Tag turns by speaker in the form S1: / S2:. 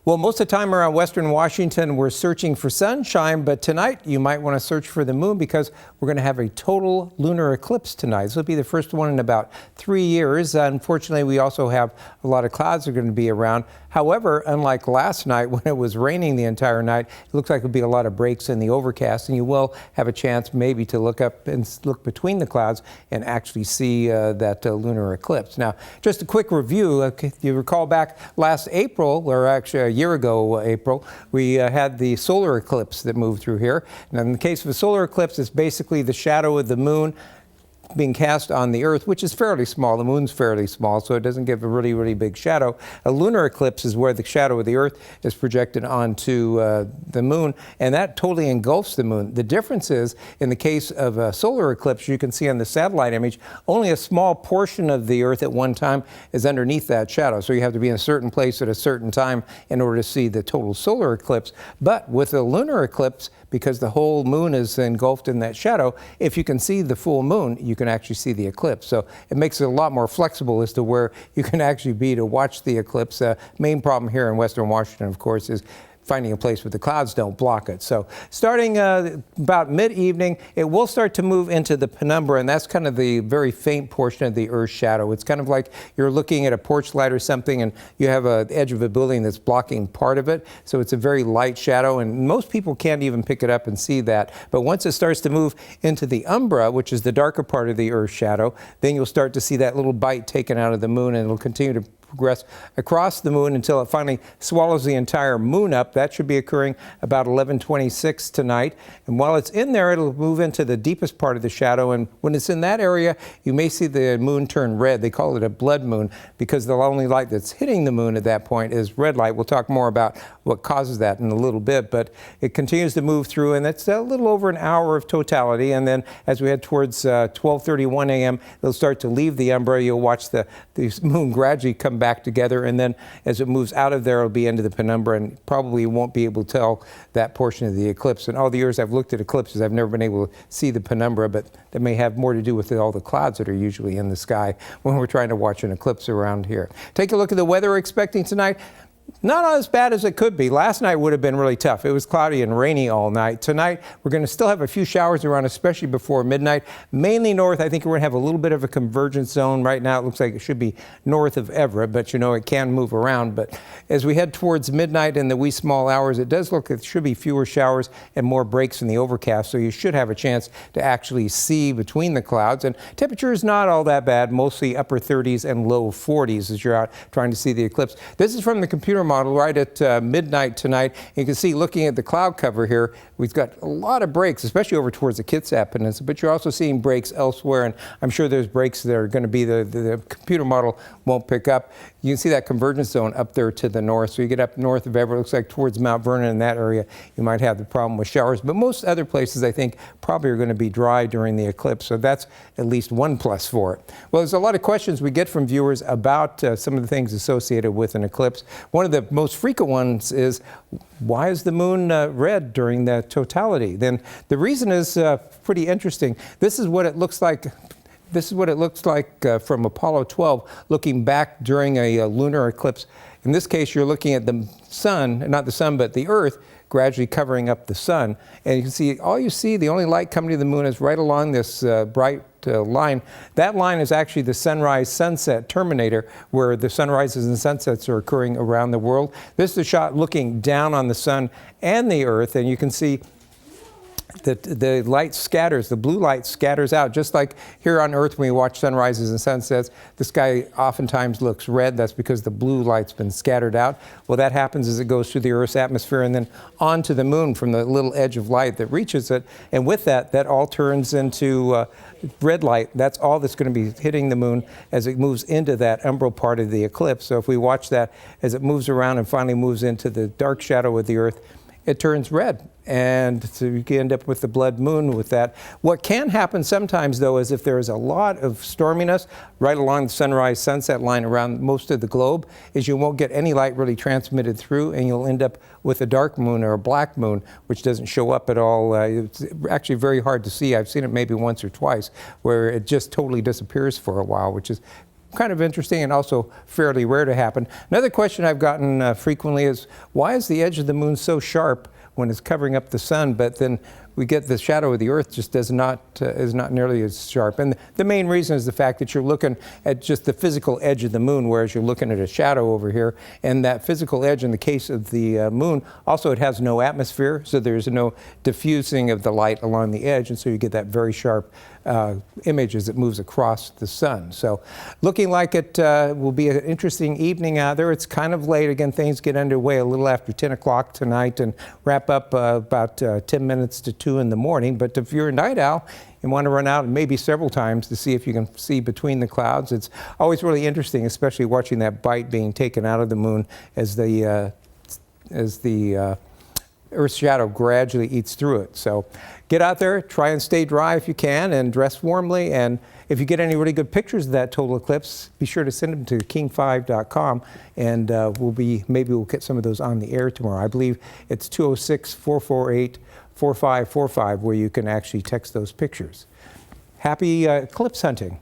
S1: Well, most of the time around Western Washington, we're searching for sunshine, but tonight you might want to search for the moon because we're going to have a total lunar eclipse tonight. This will be the first one in about 3 years. Unfortunately, we also have a lot of clouds that are going to be around. However, unlike last night when it was raining the entire night, it looks like there'll be a lot of breaks in the overcast, and you will have a chance maybe to look up and look between the clouds and actually see that lunar eclipse. Now, just a quick review. If you recall back last April, or actually a year ago, April, we had the solar eclipse that moved through here. And in the case of a solar eclipse, it's basically the shadow of the moon being cast on the Earth, which is fairly small. The moon's fairly small, so it doesn't give a really, really big shadow. A lunar eclipse is where the shadow of the Earth is projected onto the moon, and that totally engulfs the moon. The difference is, in the case of a solar eclipse, you can see on the satellite image, only a small portion of the Earth at one time is underneath that shadow. So you have to be in a certain place at a certain time in order to see the total solar eclipse. But with a lunar eclipse, because the whole moon is engulfed in that shadow, if you can see the full moon, you can actually see the eclipse. So it makes it a lot more flexible as to where you can actually be to watch the eclipse. Main problem here in Western Washington, of course, is finding a place where the clouds don't block it. So starting about mid-evening, it will start to move into the penumbra, and that's kind of the very faint portion of the Earth's shadow. It's kind of like you're looking at a porch light or something, and you have an edge of a building that's blocking part of it. So it's a very light shadow, and most people can't even pick it up and see that. But once it starts to move into the umbra, which is the darker part of the Earth's shadow, then you'll start to see that little bite taken out of the moon, and it'll continue to progress across the moon until it finally swallows the entire moon up. That should be occurring about 11:26 tonight. And while it's in there, it'll move into the deepest part of the shadow. And when it's in that area, you may see the moon turn red. They call it a blood moon because the only light that's hitting the moon at that point is red light. We'll talk more about what causes that in a little bit, but it continues to move through, and it's a little over an hour of totality. And then as we head towards 12:31 a.m., it'll start to leave the umbra. You'll watch the moon gradually come back together, and then as it moves out of there, it'll be into the penumbra, and probably won't be able to tell that portion of the eclipse. In all the years I've looked at eclipses, I've never been able to see the penumbra, but that may have more to do with all the clouds that are usually in the sky when we're trying to watch an eclipse around here. Take a look at the weather we're expecting tonight. Not as bad as it could be. Last night would have been really tough. It was cloudy and rainy all night. Tonight, we're going to still have a few showers around, especially before midnight. Mainly north. I think we're going to have a little bit of a convergence zone. Right now, it looks like it should be north of Everett, but you know, it can move around. But as we head towards midnight in the wee small hours, it does look like there should be fewer showers and more breaks in the overcast. So you should have a chance to actually see between the clouds. And temperature is not all that bad, mostly upper 30s and low 40s as you're out trying to see the eclipse. This is from the computer model right at midnight tonight. You can see, looking at the cloud cover here, we've got a lot of breaks, especially over towards the Kitsap Peninsula, but you're also seeing breaks elsewhere, and I'm sure there's breaks that are going to be the computer model won't pick up. You can see that convergence zone up there to the north. So you get up north of Everett, looks like towards Mount Vernon, in that area, you might have the problem with showers, but most other places, I think, probably are going to be dry during the eclipse, so that's at least one plus for it. Well, there's a lot of questions we get from viewers about some of the things associated with an eclipse. One of the most frequent ones is, why is the moon red during the totality? Then the reason is pretty interesting. This is what it looks like. This is what it looks like from Apollo 12, looking back during a lunar eclipse. In this case, you're looking at the sun, not the sun, but the Earth, gradually covering up the sun. And you can see, the only light coming to the moon is right along this bright line. That line is actually the sunrise-sunset terminator, where the sunrises and sunsets are occurring around the world. This is a shot looking down on the sun and the Earth, and you can see that the light scatters, the blue light scatters out, just like here on Earth when we watch sunrises and sunsets. The sky oftentimes looks red. That's because the blue light's been scattered out. Well, that happens as it goes through the Earth's atmosphere and then onto the moon from the little edge of light that reaches it. And with that, that all turns into red light. That's all that's going to be hitting the moon as it moves into that umbral part of the eclipse. So if we watch that as it moves around and finally moves into the dark shadow of the Earth, it turns red. And so you can end up with the blood moon with that. What can happen sometimes, though, is if there is a lot of storminess right along the sunrise-sunset line around most of the globe, is you won't get any light really transmitted through, and you'll end up with a dark moon or a black moon, which doesn't show up at all. It's actually very hard to see. I've seen it maybe once or twice, where it just totally disappears for a while, which is kind of interesting and also fairly rare to happen. Another question I've gotten frequently is, why is the edge of the moon so sharp when it's covering up the sun, but then we get the shadow of the Earth just is not nearly as sharp? And the main reason is the fact that you're looking at just the physical edge of the moon, whereas you're looking at a shadow over here. And that physical edge, in the case of the moon, also it has no atmosphere, so there's no diffusing of the light along the edge, and so you get that very sharp image as it moves across the sun. So looking like it will be an interesting evening out there. It's kind of late. Again, things get underway a little after 10 o'clock tonight and wrap up about 10 minutes to 2 in the morning. But if you're a night owl, you want to run out maybe several times to see if you can see between the clouds. It's always really interesting, especially watching that bite being taken out of the moon as the Earth's shadow gradually eats through it. So get out there, try and stay dry if you can, and dress warmly. And if you get any really good pictures of that total eclipse, be sure to send them to king5.com, and maybe we'll get some of those on the air tomorrow. I believe it's 206-448-4545 where you can actually text those pictures. Happy eclipse hunting.